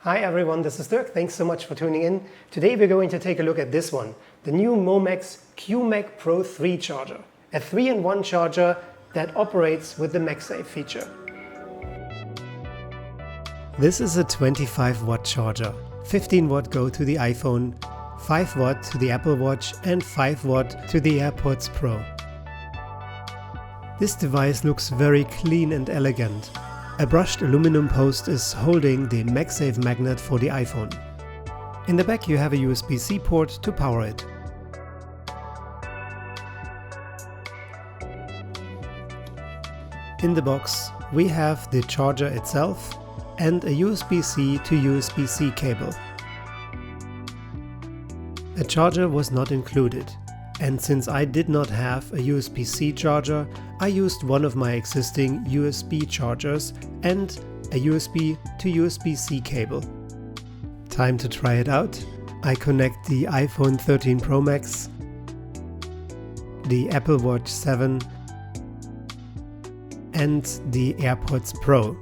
Hi everyone, this is Dirk. Thanks so much for tuning in. Today we're going to take a look at this one, the new Momax QMagPro3 charger, a 3-in-1 charger that operates with the MagSafe feature. This is a 25 watt charger, 15 watt go to the iPhone, 5 watt to the Apple Watch and 5 watt to the AirPods Pro. This device looks very clean and elegant. A brushed aluminum post is holding the MagSafe magnet for the iPhone. In the back you have a USB-C port to power it. In the box we have the charger itself and a USB-C to USB-C cable. A charger was not included, and since I did not have a USB-C charger, I used one of my existing USB chargers and a USB to USB-C cable. Time to try it out. I connect the iPhone 13 Pro Max, the Apple Watch 7 and the AirPods Pro.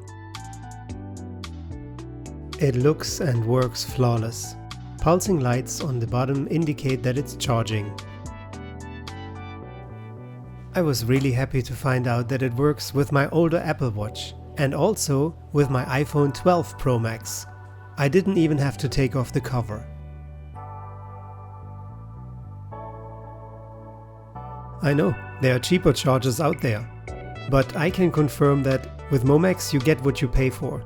It looks and works flawless. Pulsing lights on the bottom indicate that it's charging. I was really happy to find out that it works with my older Apple Watch and also with my iPhone 12 Pro Max. I didn't even have to take off the cover. I know, there are cheaper chargers out there, but I can confirm that with Momax you get what you pay for.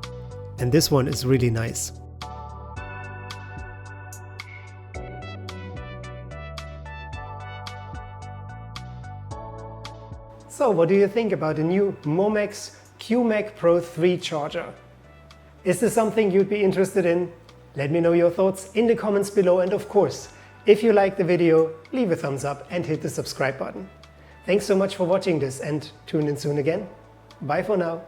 And this one is really nice. So what do you think about the new Momax QMagPro3 charger? Is this something you'd be interested in? Let me know your thoughts in the comments below, and of course, if you liked the video, leave a thumbs up and hit the subscribe button. Thanks so much for watching this, and tune in soon again. Bye for now.